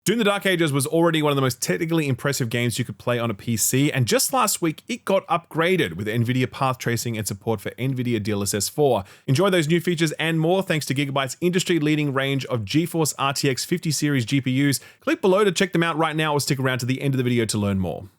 Doom: The Dark Ages was already one of the most technically impressive games you could play on a PC, and just last week it got upgraded with NVIDIA path tracing and support for NVIDIA DLSS 4. Enjoy those new features and more thanks to Gigabyte's industry-leading range of GeForce RTX 50 series GPUs. Click below to check them out right now or stick around to the end of the video to learn more.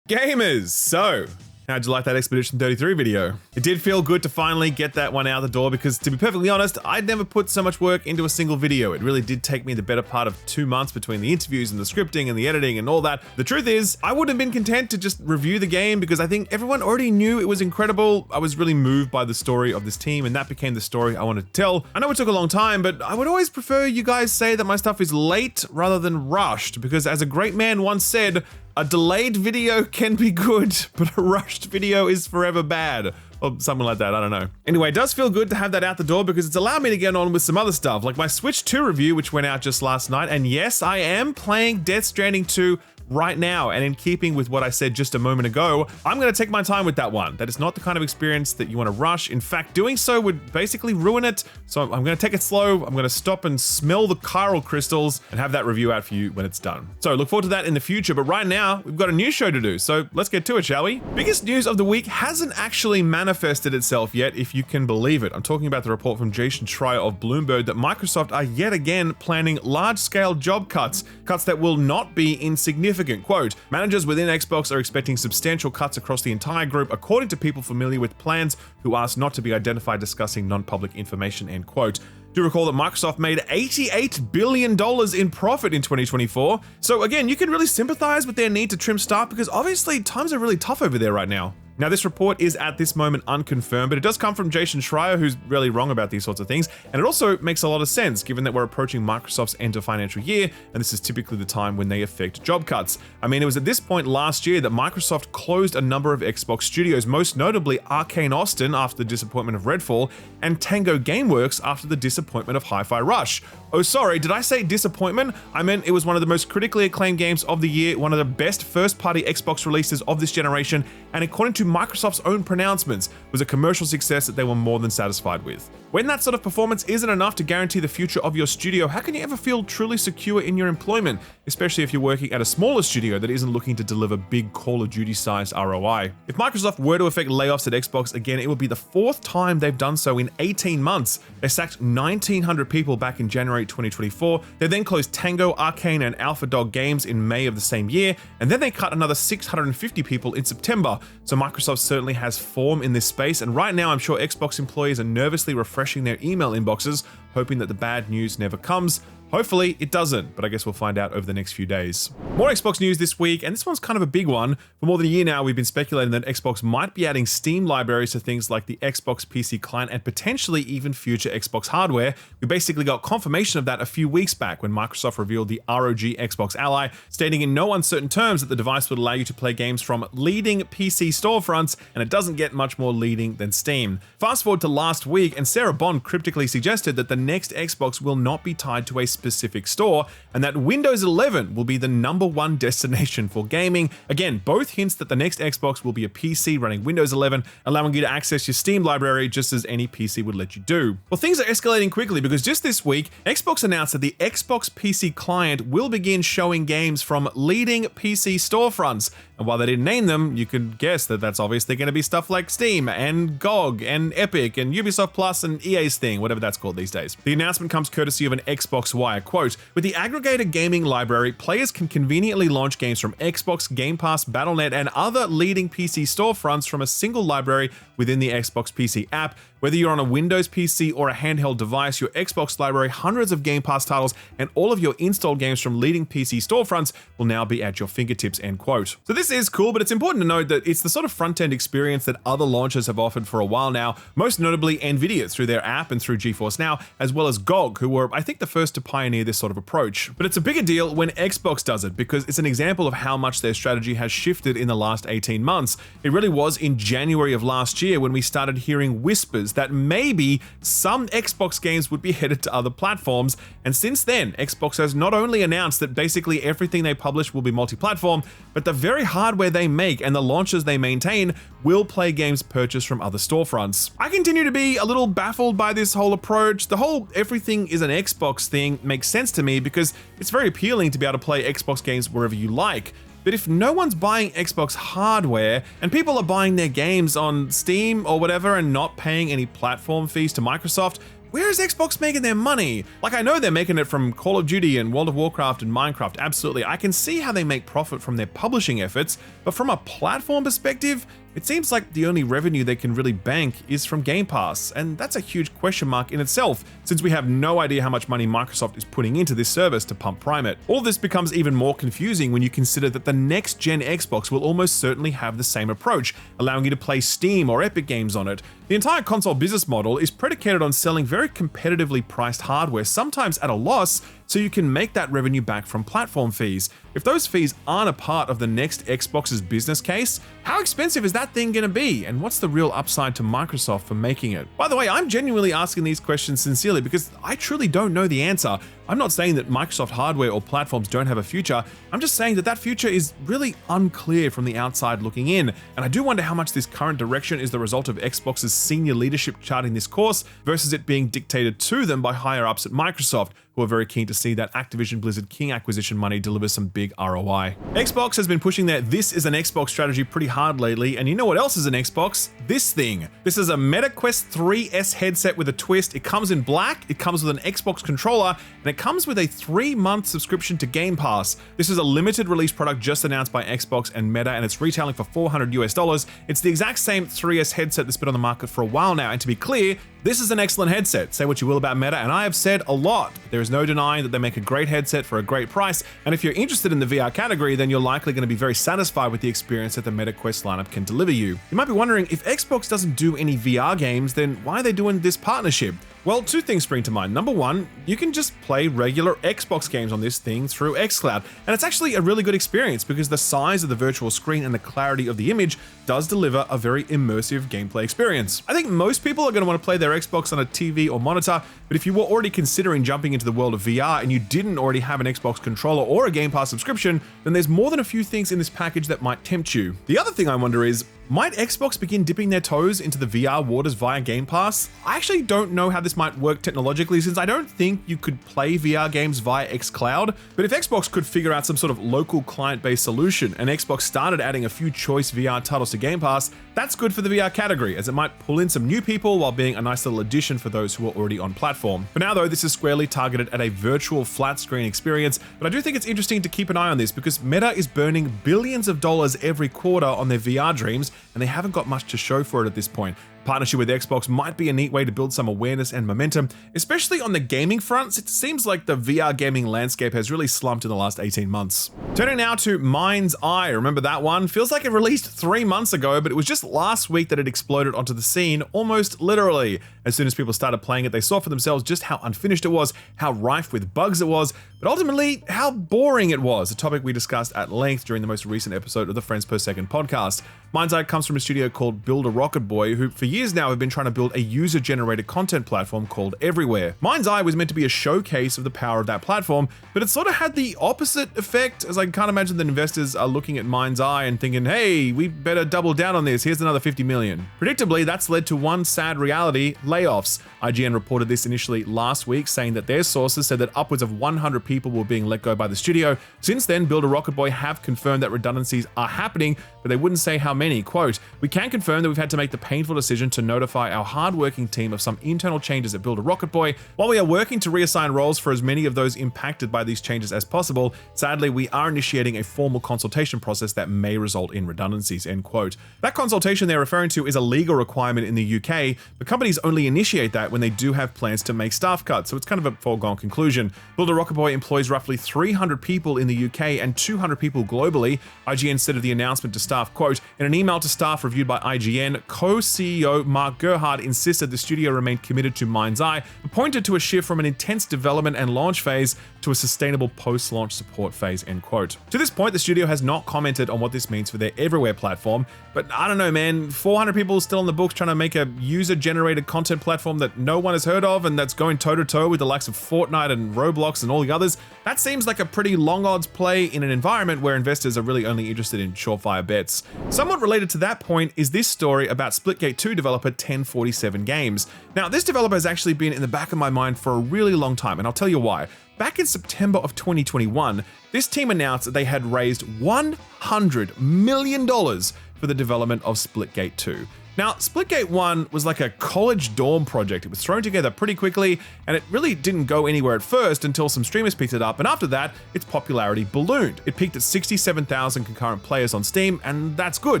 Gamers, so how'd you like that Expedition 33 video? It did feel good to finally get that one out the door because, to be perfectly honest, I'd never put so much work into a single video. It really did take me the better part of 2 months between the interviews and the scripting and the editing and all that. The truth is, I wouldn't have been content to just review the game because I think everyone already knew it was incredible. I was really moved by the story of this team, and that became the story I wanted to tell. I know it took a long time, but I would always prefer you guys say that my stuff is late rather than rushed, because as a great man once said, a delayed video can be good, but a rushed video is forever bad. Or something like that, I don't know. Anyway, it does feel good to have that out the door because it's allowed me to get on with some other stuff, like my Switch 2 review, which went out just last night. And yes, I am playing Death Stranding 2 right now, and in keeping with what I said just a moment ago, I'm going to take my time with that one. That is not the kind of experience that you want to rush. In fact, doing so would basically ruin it. So I'm going to take it slow. I'm going to stop and smell the chiral crystals and have that review out for you when it's done. So look forward to that in the future, but right now we've got a new show to do. So let's get to it, shall we? Biggest news of the week hasn't actually manifested itself yet, if you can believe it. I'm talking about the report from Jason Schreier of Bloomberg that Microsoft are yet again planning large-scale job cuts that will not be insignificant. Quote, managers within Xbox are expecting substantial cuts across the entire group, according to people familiar with plans who asked not to be identified discussing non-public information, end quote. Do recall that Microsoft made $88 billion in profit in 2024. So again, you can really sympathize with their need to trim staff because obviously times are really tough over there right now. Now, this report is at this moment unconfirmed, but it does come from Jason Schreier, who's really wrong about these sorts of things. And it also makes a lot of sense, given that we're approaching Microsoft's end of financial year, and this is typically the time when they effect job cuts. I mean, it was at this point last year that Microsoft closed a number of Xbox studios, most notably Arcane Austin after the disappointment of Redfall, and Tango Gameworks after the disappointment of Hi-Fi Rush. Oh, sorry, did I say disappointment? I meant it was one of the most critically acclaimed games of the year, one of the best first-party Xbox releases of this generation, and according to Microsoft's own pronouncements, was a commercial success that they were more than satisfied with. When that sort of performance isn't enough to guarantee the future of your studio, how can you ever feel truly secure in your employment, especially if you're working at a smaller studio that isn't looking to deliver big Call of Duty-sized ROI? If Microsoft were to effect layoffs at Xbox again, it would be the 4th time they've done so in 18 months. They sacked 1,900 people back in January 2024. They then closed Tango, Arcane, and Alpha Dog Games in May of the same year, and then they cut another 650 people in September. So Microsoft certainly has form in this space, and right now I'm sure Xbox employees are nervously refreshing their email inboxes, hoping that the bad news never comes. Hopefully it doesn't, but I guess we'll find out over the next few days. More Xbox news this week, and this one's kind of a big one. For more than a year now, we've been speculating that Xbox might be adding Steam libraries to things like the Xbox PC client and potentially even future Xbox hardware. We basically got confirmation of that a few weeks back when Microsoft revealed the ROG Xbox Ally, stating in no uncertain terms that the device would allow you to play games from leading PC storefronts, and it doesn't get much more leading than Steam. Fast forward to last week, and Sarah Bond cryptically suggested that the next Xbox will not be tied to a specific store, and that Windows 11 will be the #1 destination for gaming. Again, both hints that the next Xbox will be a PC running Windows 11, allowing you to access your Steam library just as any PC would let you do. Well, things are escalating quickly because just this week, Xbox announced that the Xbox PC client will begin showing games from leading PC storefronts. And while they didn't name them, you could guess that that's obviously going to be stuff like Steam and GOG and Epic and Ubisoft Plus and EA's thing, whatever that's called these days. The announcement comes courtesy of an Xbox Wire. Quote, with the aggregated gaming library, players can conveniently launch games from Xbox, Game Pass, Battle.net, and other leading PC storefronts from a single library within the Xbox PC app. Whether you're on a Windows PC or a handheld device, your Xbox library, hundreds of Game Pass titles, and all of your installed games from leading PC storefronts will now be at your fingertips, end quote. So this is cool, but it's important to note that it's the sort of front-end experience that other launchers have offered for a while now, most notably Nvidia through their app and through GeForce Now, as well as GOG, who were, I think, the first to pioneer this sort of approach. But it's a bigger deal when Xbox does it, because it's an example of how much their strategy has shifted in the last 18 months. It really was in January of last year when we started hearing whispers that maybe some Xbox games would be headed to other platforms, and since then, Xbox has not only announced that basically everything they publish will be multi-platform, but the very hardware they make and the launches they maintain will play games purchased from other storefronts. I continue to be a little baffled by this whole approach. The whole everything is an Xbox thing makes sense to me because it's very appealing to be able to play Xbox games wherever you like. But if no one's buying Xbox hardware and people are buying their games on Steam or whatever and not paying any platform fees to Microsoft, where is Xbox making their money? Like, I know they're making it from Call of Duty and World of Warcraft and Minecraft, absolutely. I can see how they make profit from their publishing efforts, but from a platform perspective, it seems like the only revenue they can really bank is from Game Pass, and that's a huge question mark in itself, since we have no idea how much money Microsoft is putting into this service to pump prime it. All this becomes even more confusing when you consider that the next-gen Xbox will almost certainly have the same approach, allowing you to play Steam or Epic Games on it. The entire console business model is predicated on selling very competitively priced hardware, sometimes at a loss, so you can make that revenue back from platform fees. If those fees aren't a part of the next Xbox's business case, how expensive is that thing gonna be? And what's the real upside to Microsoft for making it? By the way, I'm genuinely asking these questions sincerely because I truly don't know the answer. I'm not saying that Microsoft hardware or platforms don't have a future. I'm just saying that that future is really unclear from the outside looking in. And I do wonder how much this current direction is the result of Xbox's senior leadership charting this course versus it being dictated to them by higher ups at Microsoft, who are very keen to see that Activision Blizzard King acquisition money deliver some big ROI. Xbox has been pushing their "this is an Xbox" strategy pretty hard lately, and you know what else is an Xbox? This thing. This is a MetaQuest 3S headset with a twist. It comes in black, it comes with an Xbox controller, and it comes with a 3-month subscription to Game Pass. This is a limited release product just announced by Xbox and Meta, and it's retailing for $400 US. It's the exact same 3S headset that's been on the market for a while now, and to be clear, this is an excellent headset. Say what you will about Meta, and I have said a lot. There is no denying that they make a great headset for a great price, and if you're interested in the VR category, then you're likely going to be very satisfied with the experience that the MetaQuest lineup can deliver you. You might be wondering, if Xbox doesn't do any VR games, then why are they doing this partnership? Well, 2 things spring to mind. Number 1, you can just play regular Xbox games on this thing through xCloud, and it's actually a really good experience because the size of the virtual screen and the clarity of the image does deliver a very immersive gameplay experience. I think most people are going to want to play their Xbox on a TV or monitor, but if you were already considering jumping into the world of VR and you didn't already have an Xbox controller or a Game Pass subscription, then there's more than a few things in this package that might tempt you. The other thing I wonder is, might Xbox begin dipping their toes into the VR waters via Game Pass? I actually don't know how this might work technologically, since I don't think you could play VR games via xCloud, but if Xbox could figure out some sort of local client-based solution and Xbox started adding a few choice VR titles to Game Pass, that's good for the VR category, as it might pull in some new people while being a nice little addition for those who are already on platform. For now though, this is squarely targeted at a virtual flat screen experience, but I do think it's interesting to keep an eye on this because Meta is burning billions of dollars every quarter on their VR dreams, and they haven't got much to show for it at this point. Partnership with Xbox might be a neat way to build some awareness and momentum, especially on the gaming fronts. It seems like the VR gaming landscape has really slumped in the last 18 months. Turning now to Mindseye, remember that one? Feels like it released 3 months ago, but it was just last week that it exploded onto the scene, almost literally. As soon as people started playing it, they saw for themselves just how unfinished it was, how rife with bugs it was, but ultimately how boring it was, a topic we discussed at length during the most recent episode of the Frames Per Second podcast. Mindseye comes from a studio called Build a Rocket Boy, who for years now have been trying to build a user-generated content platform called Everywhere. Mindseye was meant to be a showcase of the power of that platform, but it sort of had the opposite effect, as I can't imagine that investors are looking at Mindseye and thinking, hey, we better double down on this, here's another 50 million. Predictably, that's led to one sad reality: layoffs. IGN reported this initially last week, saying that their sources said that upwards of 100 people were being let go by the studio. Since then, Build a Rocket Boy have confirmed that redundancies are happening, but they wouldn't say how many. Quote, "We can confirm that we've had to make the painful decision to notify our hardworking team of some internal changes at Build a Rocket Boy. While we are working to reassign roles for as many of those impacted by these changes as possible, sadly, we are initiating a formal consultation process that may result in redundancies," end quote. That consultation they're referring to is a legal requirement in the UK, but companies only initiate that when they do have plans to make staff cuts, so it's kind of a foregone conclusion. Build a Rocket Boy employs roughly 300 people in the UK and 200 people globally. IGN said of the announcement to staff, quote, "In an email to staff reviewed by IGN, co-CEO Mark Gerhardt insisted the studio remained committed to Mindseye, but pointed to a shift from an intense development and launch phase to a sustainable post-launch support phase," end quote. To this point, the studio has not commented on what this means for their Everywhere platform, but I don't know, man, 400 people still on the books trying to make a user-generated content platform that no one has heard of and that's going toe-to-toe with the likes of Fortnite and Roblox and all the others. That seems like a pretty long odds play in an environment where investors are really only interested in surefire bets. Somewhat related to that point is this story about Splitgate 2 developer 1047 Games. Now, this developer has actually been in the back of my mind for a really long time, and I'll tell you why. back in September of 2021, this team announced that they had raised $100 million for the development of Splitgate 2. Now, Splitgate 1 was like a college dorm project. It was thrown together pretty quickly, and it really didn't go anywhere at first until some streamers picked it up, and after that, its popularity ballooned. It peaked at 67,000 concurrent players on Steam, and that's good,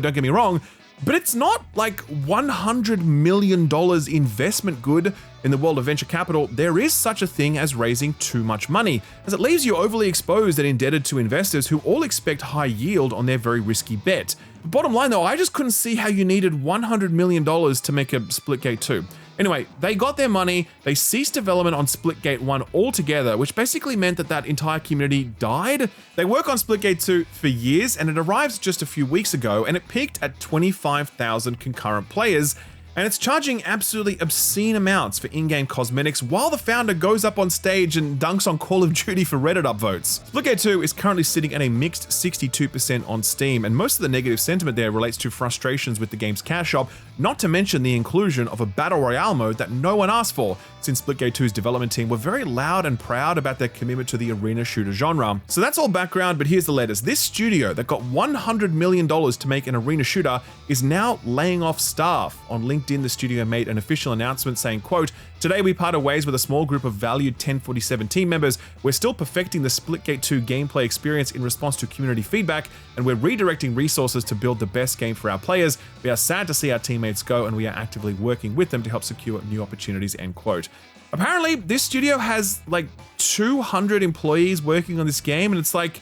don't get me wrong, but it's not like $100 million investment good. In the world of venture capital, there is such a thing as raising too much money, as it leaves you overly exposed and indebted to investors who all expect high yield on their very risky bet. The bottom line though, I just couldn't see how you needed $100 million to make a Splitgate 2. Anyway, they got their money, they ceased development on Splitgate 1 altogether, which basically meant that that entire community died. They work on Splitgate 2 for years, and it arrives just a few weeks ago, and it peaked at 25,000 concurrent players, and it's charging absolutely obscene amounts for in-game cosmetics while the founder goes up on stage and dunks on Call of Duty for Reddit upvotes. Splitgate 2 is currently sitting at a mixed 62% on Steam, and most of the negative sentiment there relates to frustrations with the game's cash shop, not to mention the inclusion of a Battle Royale mode that no one asked for, since Splitgate 2's development team were very loud and proud about their commitment to the arena shooter genre. So that's all background, but here's the latest. This studio that got $100 million to make an arena shooter is now laying off staff. On LinkedIn, the studio made an official announcement saying, quote, "Today we parted ways with a small group of valued 1047 team members. We're still perfecting the Splitgate 2 gameplay experience in response to community feedback, and we're redirecting resources to build the best game for our players. We are sad to see our teammates go, and we are actively working with them to help secure new opportunities," end quote. Apparently, this studio has like 200 employees working on this game, and it's like,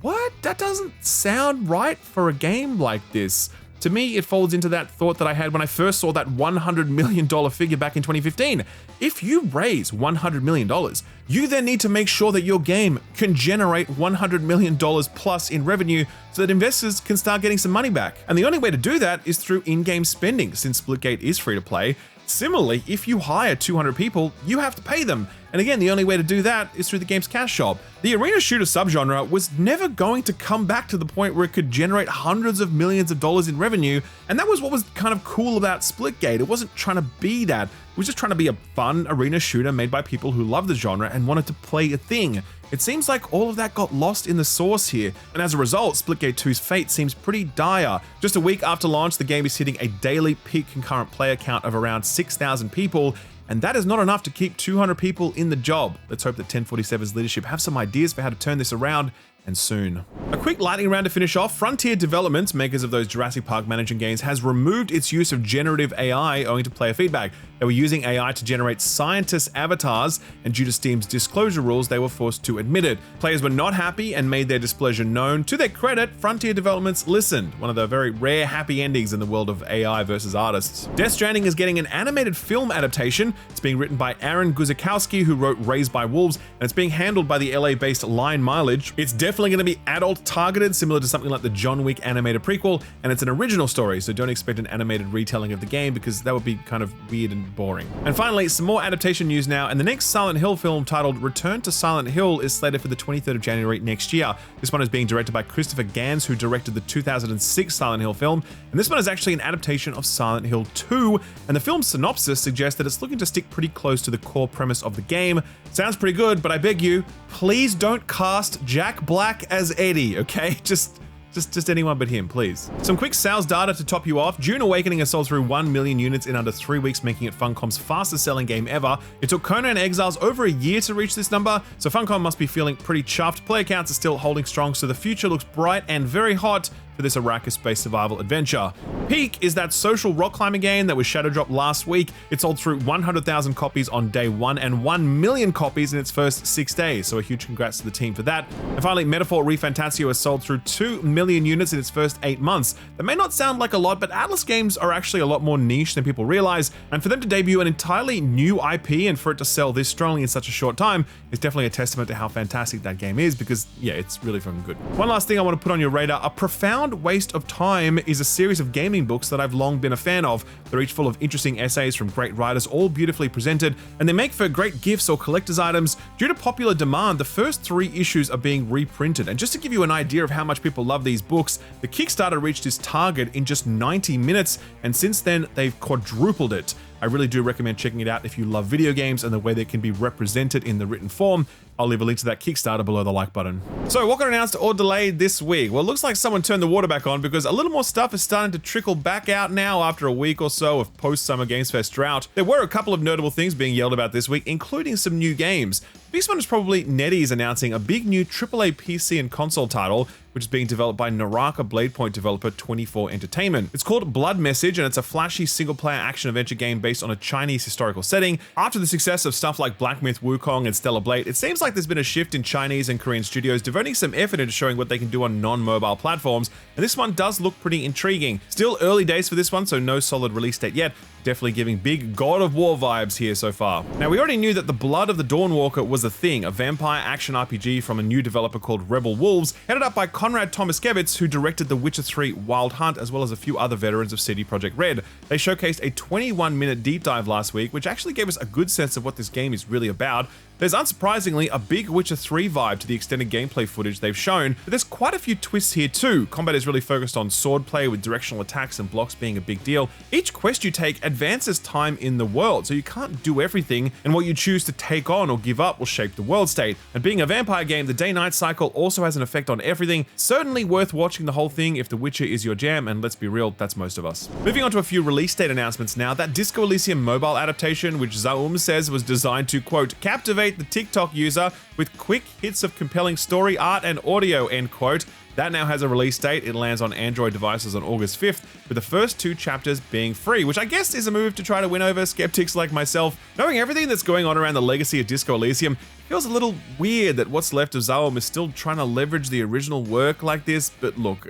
what? That doesn't sound right for a game like this. To me, it falls into that thought that I had when I first saw that $100 million figure back in 2015. If you raise $100 million, you then need to make sure that your game can generate $100 million plus in revenue so that investors can start getting some money back. And the only way to do that is through in-game spending, since Splitgate is free to play. Similarly, if you hire 200 people, you have to pay them. And again, the only way to do that is through the game's cash shop. The arena shooter subgenre was never going to come back to the point where it could generate hundreds of millions of dollars in revenue, and that was what was kind of cool about Splitgate. It wasn't trying to be that. It was just trying to be a fun arena shooter made by people who love the genre and wanted to play a thing. It seems like all of that got lost in the sauce here, and as a result, Splitgate 2's fate seems pretty dire. Just a week after launch, the game is hitting a daily peak concurrent player count of around 6,000 people, and that is not enough to keep 200 people in the job. Let's hope that 1047's leadership have some ideas for how to turn this around, and soon. A quick lightning round to finish off. Frontier Development, makers of those Jurassic Park managing games, has removed its use of generative AI owing to player feedback. They were using AI to generate scientist avatars, and due to Steam's disclosure rules, they were forced to admit it. Players were not happy and made their displeasure known. To their credit, Frontier Developments listened, one of the very rare happy endings in the world of AI versus artists. Death Stranding is getting an animated film adaptation. It's being written by Aaron Guzikowski, who wrote Raised by Wolves, and it's being handled by the LA-based Line Mileage. It's definitely going to be adult targeted, similar to something like the John Wick animated prequel, and it's an original story, so don't expect an animated retelling of the game because that would be kind of weird and boring. And finally, some more adaptation news now, and the next Silent Hill film titled Return to Silent Hill is slated for the 23rd of January next year. This one is being directed by Christopher Gans, who directed the 2006 Silent Hill film, and this one is actually an adaptation of Silent Hill 2, and the film's synopsis suggests that it's looking to stick pretty close to the core premise of the game. Sounds pretty good, but I beg you, please don't cast Jack Black as Eddie, okay? Just anyone but him, please. Some quick sales data to top you off. Dune Awakening has sold through 1 million units in under 3 weeks, making it Funcom's fastest selling game ever. It took Conan Exiles over a year to reach this number, so Funcom must be feeling pretty chuffed. Player counts are still holding strong, so the future looks bright and very hot for this Arrakis-based survival adventure. Peak is that social rock climbing game that was shadow dropped last week. It sold through 100,000 copies on day 1 and 1 million copies in its first 6 days, so a huge congrats to the team for that. And finally, Metaphor ReFantasio has sold through 2 million units in its first 8 months. That may not sound like a lot, but Atlas games are actually a lot more niche than people realize, and for them to debut an entirely new IP and for it to sell this strongly in such a short time is definitely a testament to how fantastic that game is, because yeah, it's really fucking good. One last thing I want to put on your radar, A Profound Waste of Time is a series of gaming books that I've long been a fan of. They're each full of interesting essays from great writers, all beautifully presented, and they make for great gifts or collector's items. Due to popular demand, the first 3 issues are being reprinted, and just to give you an idea of how much people love these books, the Kickstarter reached its target in just 90 minutes, and since then they've quadrupled it. I really do recommend checking it out if you love video games and the way they can be represented in the written form. I'll leave a link to that Kickstarter below the like button. So what got announced or delayed this week? Well, it looks like someone turned the water back on because a little more stuff is starting to trickle back out now after a week or so of post-Summer Games Fest drought. There were a couple of notable things being yelled about this week, including some new games. The biggest one is probably NetEase announcing a big new AAA PC and console title, which is being developed by Naraka Bladepoint developer 24 Entertainment. It's called Blood Message, and it's a flashy single-player action-adventure game based on a Chinese historical setting. After the success of stuff like Black Myth Wukong and Stellar Blade, it seems like there's been a shift in Chinese and Korean studios devoting some effort into showing what they can do on non-mobile platforms, and this one does look pretty intriguing. Still early days for this one, so no solid release date yet. Definitely giving big God of War vibes here so far. Now, we already knew that The Blood of the Dawnwalker was a thing, a vampire action RPG from a new developer called Rebel Wolves, headed up by Konrad Tomaskevitz, who directed The Witcher 3 Wild Hunt, as well as a few other veterans of CD Projekt Red. They showcased a 21-minute deep dive last week, which actually gave us a good sense of what this game is really about. There's unsurprisingly a big Witcher 3 vibe to the extended gameplay footage they've shown, but there's quite a few twists here too. Combat is really focused on swordplay, with directional attacks and blocks being a big deal. Each quest you take advances time in the world, so you can't do everything, and what you choose to take on or give up will shape the world state. And being a vampire game, the day-night cycle also has an effect on everything. Certainly worth watching the whole thing if The Witcher is your jam, and let's be real, that's most of us. Moving on to a few release date announcements now. That Disco Elysium mobile adaptation, which Zaum says was designed to, quote, captivate the TikTok user with quick hits of compelling story, art, and audio, end quote. That now has a release date. It lands on Android devices on August 5th, with the first 2 chapters being free, which I guess is a move to try to win over skeptics like myself. Knowing everything that's going on around the legacy of Disco Elysium, it feels a little weird that what's left of Zaum is still trying to leverage the original work like this, but look,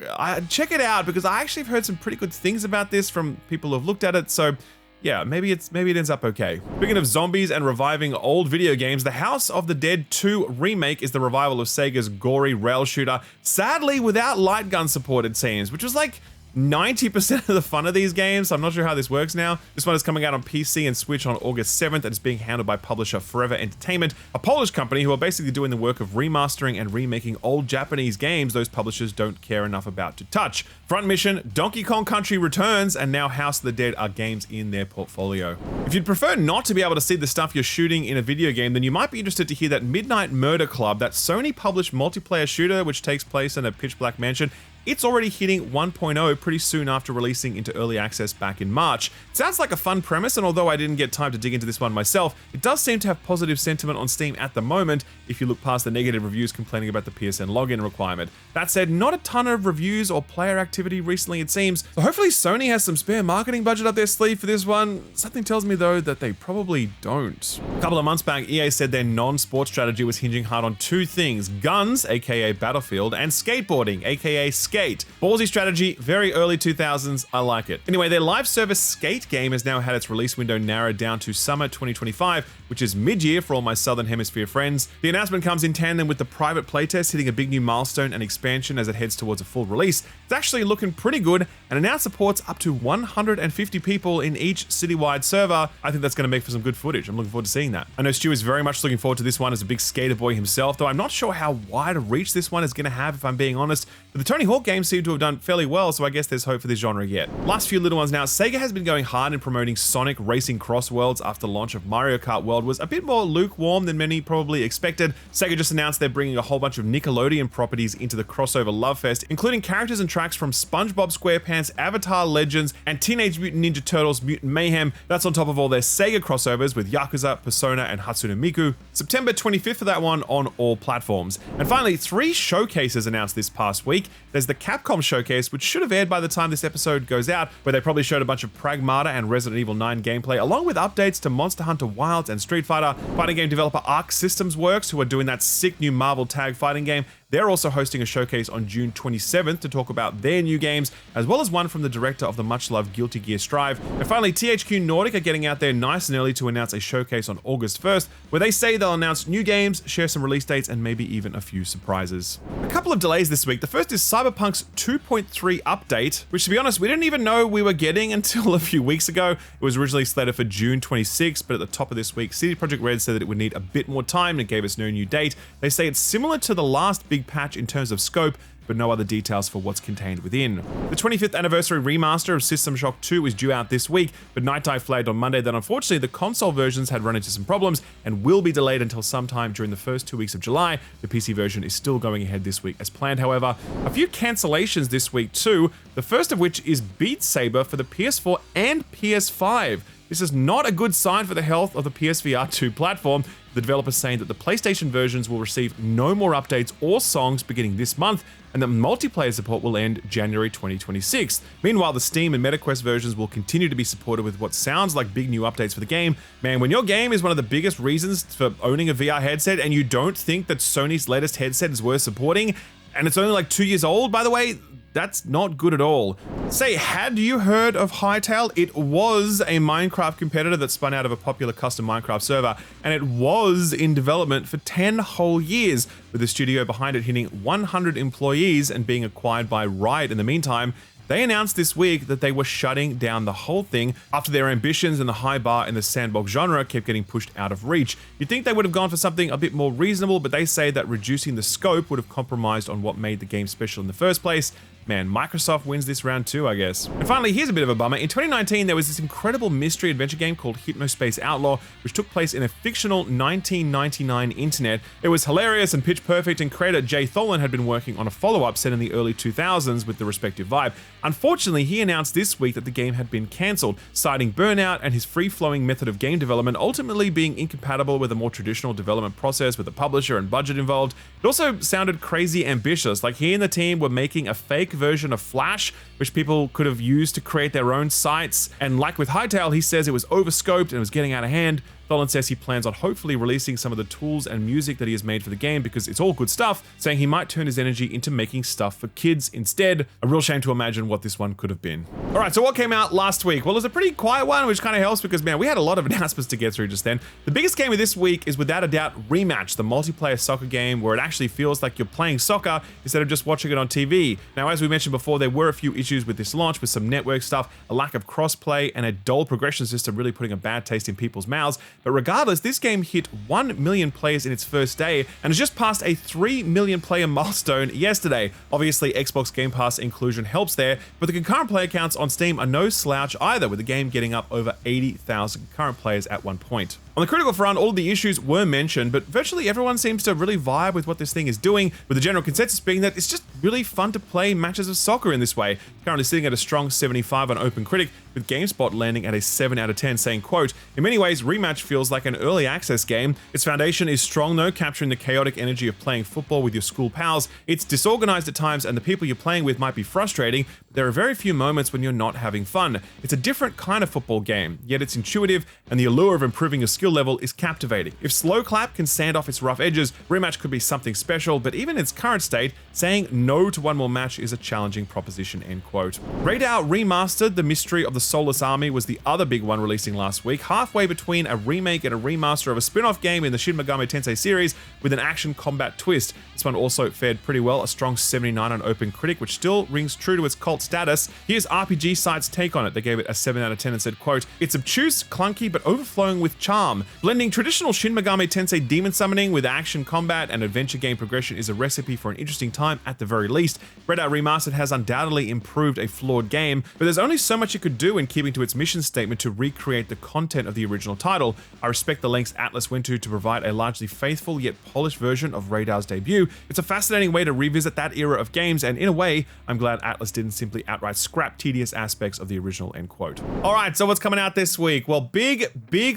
check it out because I actually have heard some pretty good things about this from people who've looked at it, so yeah, maybe it ends up okay. Speaking of zombies and reviving old video games, the House of the Dead 2 remake is the revival of Sega's gory rail shooter, sadly without light gun support it seems, which was like 90% of the fun of these games. I'm not sure how this works now. This one is coming out on PC and Switch on August 7th and it's being handled by publisher Forever Entertainment, a Polish company who are basically doing the work of remastering and remaking old Japanese games those publishers don't care enough about to touch. Front mission, Donkey Kong Country returns, and now House of the Dead are games in their portfolio. If you'd prefer not to be able to see the stuff you're shooting in a video game, then you might be interested to hear that Midnight Murder Club, that Sony published multiplayer shooter which takes place in a pitch black mansion, it's already hitting 1.0 pretty soon after releasing into early access back in March. It sounds like a fun premise, and although I didn't get time to dig into this one myself, it does seem to have positive sentiment on Steam at the moment if you look past the negative reviews complaining about the PSN login requirement. That said, not a ton of reviews or player activity recently it seems, so hopefully Sony has some spare marketing budget up their sleeve for this one. Something tells me though that they probably don't. A couple of months back, EA said their non-sport strategy was hinging hard on 2 things: guns, aka Battlefield, and skateboarding, aka Skate. Ballsy strategy, very early 2000s, I like it. Anyway, their live service Skate game has now had its release window narrowed down to summer 2025, which is mid-year for all my Southern Hemisphere friends. The announcement comes in tandem with the private playtest hitting a big new milestone and expansion as it heads towards a full release. It's actually looking pretty good, and it now supports up to 150 people in each citywide server. I think that's going to make for some good footage. I'm looking forward to seeing that. I know Stu is very much looking forward to this one as a big skater boy himself, though I'm not sure how wide a reach this one is going to have if I'm being honest. But the Tony Hawk games seem to have done fairly well, so I guess there's hope for this genre yet. Last few little ones now. Sega has been going hard in promoting Sonic Racing Cross Worlds after the launch of Mario Kart World was a bit more lukewarm than many probably expected. Sega just announced they're bringing a whole bunch of Nickelodeon properties into the crossover love fest, including characters and tracks from SpongeBob SquarePants, Avatar Legends, and Teenage Mutant Ninja Turtles Mutant Mayhem. That's on top of all their Sega crossovers with Yakuza, Persona, and Hatsune Miku. September 25th for that one on all platforms. And finally, 3 showcases announced this past week. There's the Capcom Showcase, which should have aired by the time this episode goes out, where they probably showed a bunch of Pragmata and Resident Evil 9 gameplay, along with updates to Monster Hunter Wilds and Street Fighter. Fighting game developer Arc Systems Works, who are doing that sick new Marvel tag fighting game, they're also hosting a showcase on June 27th to talk about their new games, as well as one from the director of the much-loved Guilty Gear Strive. And finally, THQ Nordic are getting out there nice and early to announce a showcase on August 1st, where they say they'll announce new games, share some release dates, and maybe even a few surprises. A couple of delays this week. The first is Cyberpunk's 2.3 update, which, to be honest, we didn't even know we were getting until a few weeks ago. It was originally slated for June 26th, but at the top of this week, CD Projekt Red said that it would need a bit more time and it gave us no new date. They say it's similar to the last big big patch in terms of scope, but no other details for what's contained within. The 25th anniversary remaster of System Shock 2 is due out this week, but Night Dive flagged on Monday that unfortunately the console versions had run into some problems and will be delayed until sometime during the first 2 weeks of July. The PC version is still going ahead this week as planned, however. A few cancellations this week too, the first of which is Beat Saber for the PS4 and PS5. This is not a good sign for the health of the PSVR 2 platform. The developers saying that the PlayStation versions will receive no more updates or songs beginning this month, and that multiplayer support will end January 2026. Meanwhile, the Steam and MetaQuest versions will continue to be supported with what sounds like big new updates for the game. Man, when your game is one of the biggest reasons for owning a VR headset and you don't think that Sony's latest headset is worth supporting, and it's only like 2 years old, by the way, that's not good at all. Say, had you heard of Hightail? It was a Minecraft competitor that spun out of a popular custom Minecraft server, and it was in development for 10 whole years, with the studio behind it hitting 100 employees and being acquired by Riot in the meantime. They announced this week that they were shutting down the whole thing after their ambitions and the high bar in the sandbox genre kept getting pushed out of reach. You'd think they would have gone for something a bit more reasonable, but they say that reducing the scope would have compromised on what made the game special in the first place. Man, Microsoft wins this round too, I guess. And finally, here's a bit of a bummer. In 2019, there was this incredible mystery adventure game called Hypnospace Outlaw, which took place in a fictional 1999 internet. It was hilarious and pitch perfect, and creator Jay Tholen had been working on a follow-up set in the early 2000s with the respective vibe. Unfortunately, he announced this week that the game had been cancelled, citing burnout and his free-flowing method of game development ultimately being incompatible with a more traditional development process with a publisher and budget involved. It also sounded crazy ambitious, like he and the team were making a fake version of Flash, which people could have used to create their own sites. And like with Hightail, he says it was overscoped and was getting out of hand. Tholen says he plans on hopefully releasing some of the tools and music that he has made for the game because it's all good stuff, saying he might turn his energy into making stuff for kids instead. A real shame to imagine what this one could have been. All right, so what came out last week? Well, it was a pretty quiet one, which kind of helps because, man, we had a lot of announcements to get through just then. The biggest game of this week is without a doubt Rematch, the multiplayer soccer game where it actually feels like you're playing soccer instead of just watching it on TV. Now, as we mentioned before, there were a few issues with this launch with some network stuff, a lack of crossplay, and a dull progression system really putting a bad taste in people's mouths. But regardless, this game hit 1 million players in its first day and has just passed a 3 million player milestone yesterday. Obviously, Xbox Game Pass inclusion helps there, but the concurrent player counts on Steam are no slouch either, with the game getting up over 80,000 concurrent players at one point. On the critical front, all of the issues were mentioned, but virtually everyone seems to really vibe with what this thing is doing, with the general consensus being that it's just really fun to play matches of soccer in this way. Currently sitting at a strong 75 on OpenCritic, with GameSpot landing at a 7 out of 10, saying, quote, "In many ways, Rematch feels like an early access game. Its foundation is strong though, capturing the chaotic energy of playing football with your school pals. It's disorganized at times and the people you're playing with might be frustrating, but there are very few moments when you're not having fun. It's a different kind of football game, yet it's intuitive and the allure of improving your skill level is captivating. If Slow Clap can sand off its rough edges, Rematch could be something special, but even in its current state, saying no to one more match is a challenging proposition," end quote. Radar Remastered, The Mystery of the Soulless Army, was the other big one releasing last week, halfway between a remake and a remaster of a spin-off game in the Shin Megami Tensei series with an action combat twist. This one also fared pretty well, a strong 79 on OpenCritic, which still rings true to its cult status. Here's RPG Site's take on it. They gave it a 7 out of 10 and said, quote, "It's obtuse, clunky, but overflowing with charm. Blending traditional Shin Megami Tensei demon summoning with action combat and adventure game progression is a recipe for an interesting time at the very least. Red Out Remastered has undoubtedly improved a flawed game, but there's only so much it could do in keeping to its mission statement to recreate the content of the original title. I respect the lengths Atlas went to provide a largely faithful yet polished version of Radar's debut. It's a fascinating way to revisit that era of games, and in a way, I'm glad Atlas didn't simply outright scrap tedious aspects of the original," end quote. All right, so what's coming out this week? Well, big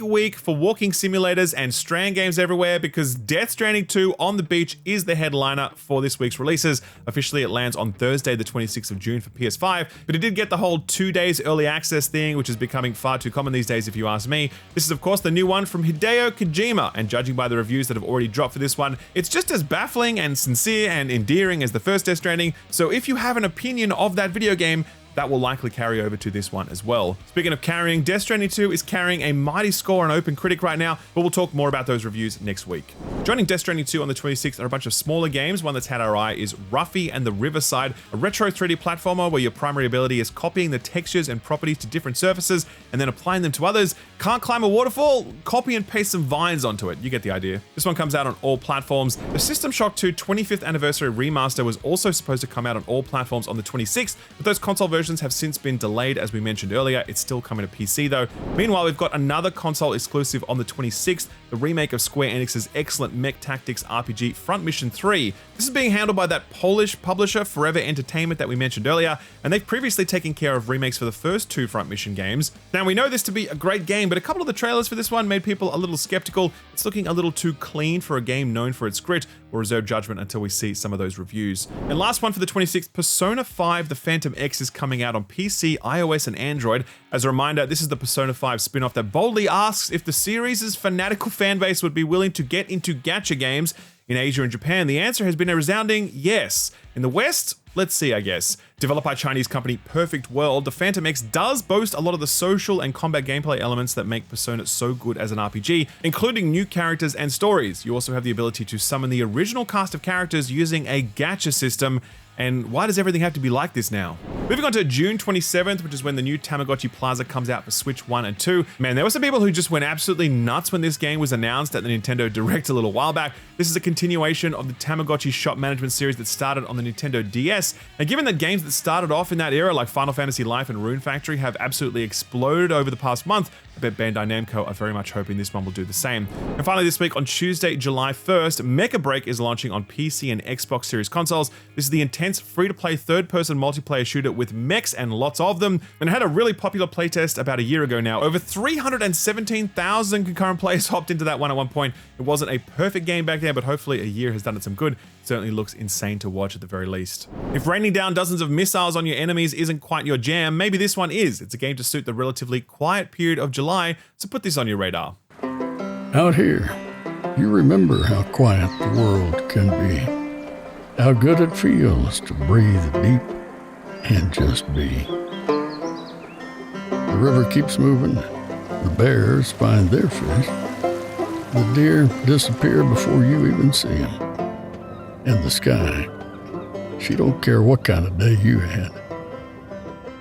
week for walking simulators and Strand games everywhere, because Death Stranding 2 on the Beach is the headliner for this week's releases. Officially, it lands on Thursday, the 26th of June for PS5, but it did get the whole 2 days early access thing, which is becoming far too common these days if you ask me. This is of course the new one from Hideo Kojima, and judging by the reviews that have already dropped for this one, it's just as baffling and sincere and endearing as the first Death Stranding, so if you have an opinion of that video game, that will likely carry over to this one as well. Speaking of carrying, Death Stranding 2 is carrying a mighty score on OpenCritic right now, but we'll talk more about those reviews next week. Joining Death Stranding 2 on the 26th are a bunch of smaller games. One that's had our eye is Ruffy and the Riverside, a retro 3D platformer where your primary ability is copying the textures and properties to different surfaces and then applying them to others. Can't climb a waterfall? Copy and paste some vines onto it. You get the idea. This one comes out on all platforms. The System Shock 2 25th Anniversary Remaster was also supposed to come out on all platforms on the 26th, but those console versions have since been delayed, as we mentioned earlier. It's still coming to PC though. Meanwhile, we've got another console exclusive on the 26th, the remake of Square Enix's excellent mech tactics RPG Front Mission 3. This is being handled by that Polish publisher Forever Entertainment that we mentioned earlier, and they've previously taken care of remakes for the first 2 Front Mission games. Now, we know this to be a great game, but a couple of the trailers for this one made people a little skeptical. It's looking a little too clean for a game known for its grit. We'll reserve judgment until we see some of those reviews. And last one for the 26th, Persona 5 The Phantom X is coming out on PC, iOS, and Android. As a reminder, this is the Persona 5 spin-off that boldly asks if the series' fanatical fanbase would be willing to get into gacha games. In Asia and Japan, the answer has been a resounding yes. In the West, let's see, I guess. Developed by Chinese company Perfect World, the Phantom X does boast a lot of the social and combat gameplay elements that make Persona so good as an RPG, including new characters and stories. You also have the ability to summon the original cast of characters using a gacha system. And why does everything have to be like this now? Moving on to June 27th, which is when the new Tamagotchi Plaza comes out for Switch 1 and 2. Man, there were some people who just went absolutely nuts when this game was announced at the Nintendo Direct a little while back. This is a continuation of the Tamagotchi shop management series that started on the Nintendo DS. And given that games that started off in that era, like Final Fantasy Life and Rune Factory, have absolutely exploded over the past month, I bet Bandai Namco are very much hoping this one will do the same. And finally this week, on Tuesday, July 1st, Mecha Break is launching on PC and Xbox Series consoles. This is the intense free-to-play third-person multiplayer shooter with mechs and lots of them, and it had a really popular playtest about a year ago now. Over 317,000 concurrent players hopped into that one at one point. It wasn't a perfect game back then, but hopefully a year has done it some good. It certainly looks insane to watch at the very least. If raining down dozens of missiles on your enemies isn't quite your jam, maybe this one is. It's a game to suit the relatively quiet period of July, so put this on your radar. Out here, you remember how quiet the world can be. How good it feels to breathe deep and just be. The river keeps moving, the bears find their fish, the deer disappear before you even see them. And the sky, she don't care what kind of day you had.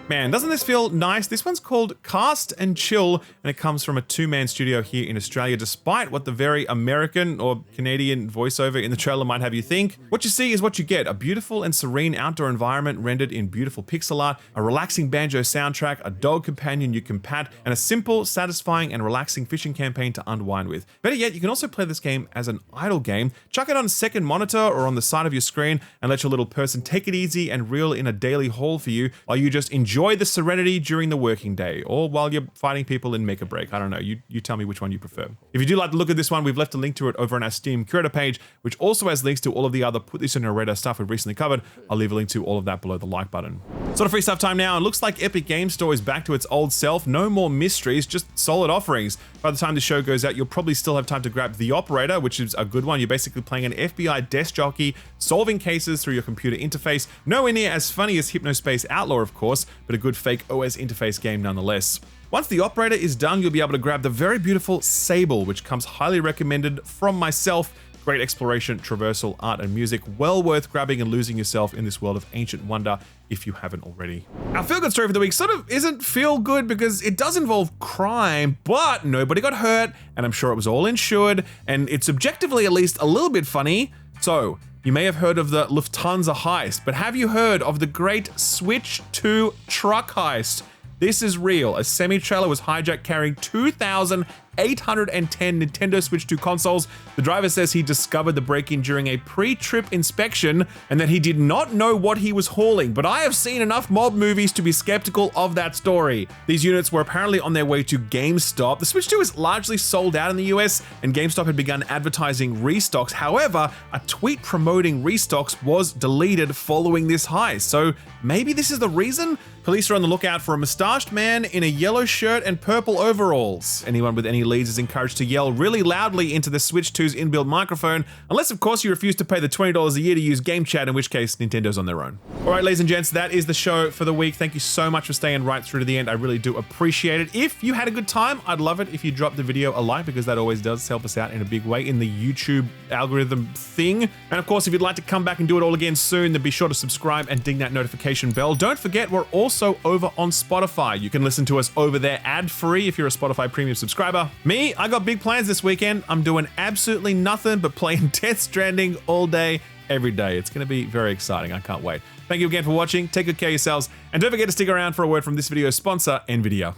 Man, doesn't this feel nice? This one's called Cast and Chill, and it comes from a 2-man studio here in Australia, despite what the very American or Canadian voiceover in the trailer might have you think. What you see is what you get: a beautiful and serene outdoor environment rendered in beautiful pixel art, a relaxing banjo soundtrack, a dog companion you can pat, and a simple, satisfying, and relaxing fishing campaign to unwind with. Better yet, you can also play this game as an idle game. Chuck it on a second monitor or on the side of your screen and let your little person take it easy and reel in a daily haul for you while you just enjoy the serenity during the working day, or while you're fighting people in Mecha Break. I don't know, you tell me which one you prefer. If you do like the look of this one, we've left a link to it over on our Steam Curator page, which also has links to all of the other Put This on Your Radar stuff we've recently covered. I'll leave a link to all of that below the like button. Sort of free stuff time now, and looks like Epic Games Store is back to its old self. No more mysteries, just solid offerings. By the time the show goes out, you'll probably still have time to grab The Operator, which is a good one. You're basically playing an FBI desk jockey, solving cases through your computer interface. Nowhere near as funny as Hypnospace Outlaw, of course, but a good fake OS interface game nonetheless. Once The Operator is done, you'll be able to grab the very beautiful Saber, which comes highly recommended from myself. Great exploration, traversal, art, and music. Well worth grabbing and losing yourself in this world of ancient wonder if you haven't already. Our feel-good story for the week sort of isn't feel-good because it does involve crime, but nobody got hurt, and I'm sure it was all insured, and it's objectively at least a little bit funny. So, you may have heard of the Lufthansa heist, but have you heard of the great Switch 2 truck heist? This is real. A semi-trailer was hijacked carrying 2,810 Nintendo Switch 2 consoles. The driver says he discovered the break-in during a pre-trip inspection and that he did not know what he was hauling, but I have seen enough mob movies to be skeptical of that story. These units were apparently on their way to GameStop. The Switch 2 is largely sold out in the US, and GameStop had begun advertising restocks. However, a tweet promoting restocks was deleted following this heist, so maybe this is the reason? Police are on the lookout for a mustached man in a yellow shirt and purple overalls. Anyone with any leads is encouraged to yell really loudly into the Switch 2's inbuilt microphone, unless of course you refuse to pay the $20 a year to use Game Chat, in which case Nintendo's on their own. All right, ladies and gents, that is the show for the week. Thank you so much for staying right through to the end. I really do appreciate it. If you had a good time, I'd love it if you dropped the video a like, because that always does help us out in a big way in the YouTube algorithm thing. And of course, if you'd like to come back and do it all again soon, then be sure to subscribe and ding that notification bell. Don't forget, we're also over on Spotify. You can listen to us over there ad-free if you're a Spotify premium subscriber. Me, I got big plans this weekend. I'm doing absolutely nothing but playing Death Stranding all day, every day. It's going to be very exciting. I can't wait. Thank you again for watching. Take good care of yourselves. And don't forget to stick around for a word from this video's sponsor, NVIDIA.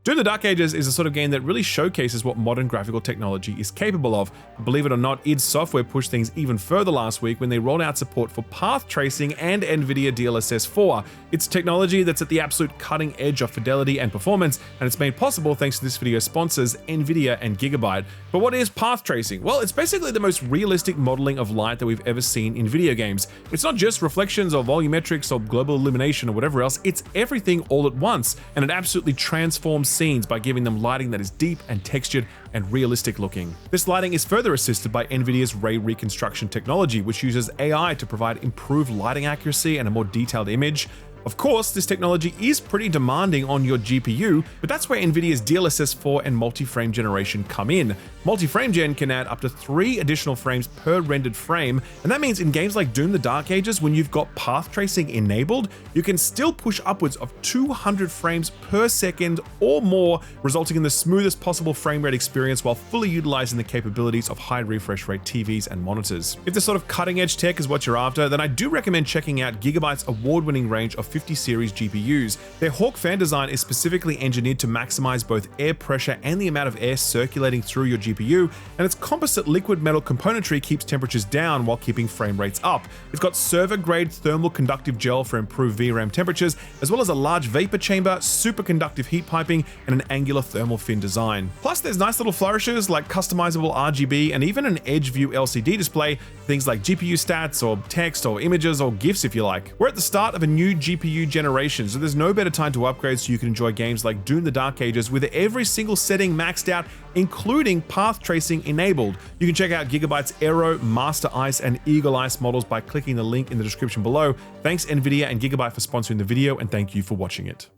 Doom the Dark Ages is a sort of game that really showcases what modern graphical technology is capable of. Believe it or not, id Software pushed things even further last week when they rolled out support for path tracing and NVIDIA DLSS 4. It's technology that's at the absolute cutting edge of fidelity and performance, and it's made possible thanks to this video's sponsors, NVIDIA and Gigabyte. But what is path tracing? Well, it's basically the most realistic modeling of light that we've ever seen in video games. It's not just reflections or volumetrics or global illumination or whatever else, it's everything all at once, and it absolutely transforms scenes by giving them lighting that is deep and textured and realistic looking. This lighting is further assisted by NVIDIA's ray reconstruction technology, which uses AI to provide improved lighting accuracy and a more detailed image. Of course, this technology is pretty demanding on your GPU, but that's where NVIDIA's DLSS 4 and multi-frame generation come in. Multi-frame gen can add up to 3 additional frames per rendered frame, and that means in games like Doom the Dark Ages, when you've got path tracing enabled, you can still push upwards of 200 frames per second or more, resulting in the smoothest possible frame rate experience while fully utilizing the capabilities of high refresh rate TVs and monitors. If this sort of cutting edge tech is what you're after, then I do recommend checking out Gigabyte's award-winning range of 50 series GPUs. Their Hawk fan design is specifically engineered to maximize both air pressure and the amount of air circulating through your GPU, and its composite liquid metal componentry keeps temperatures down while keeping frame rates up. It's got server-grade thermal conductive gel for improved VRAM temperatures, as well as a large vapor chamber, superconductive heat piping, and an angular thermal fin design. Plus, there's nice little flourishes like customizable RGB and even an edge view LCD display, things like GPU stats or text or images or GIFs if you like. We're at the start of a new GPU generation, so there's no better time to upgrade so you can enjoy games like Doom the Dark Ages with every single setting maxed out, including path tracing enabled. You can check out Gigabyte's Aero, Master Ice, and Eagle Ice models by clicking the link in the description below. Thanks NVIDIA and Gigabyte for sponsoring the video, and thank you for watching it.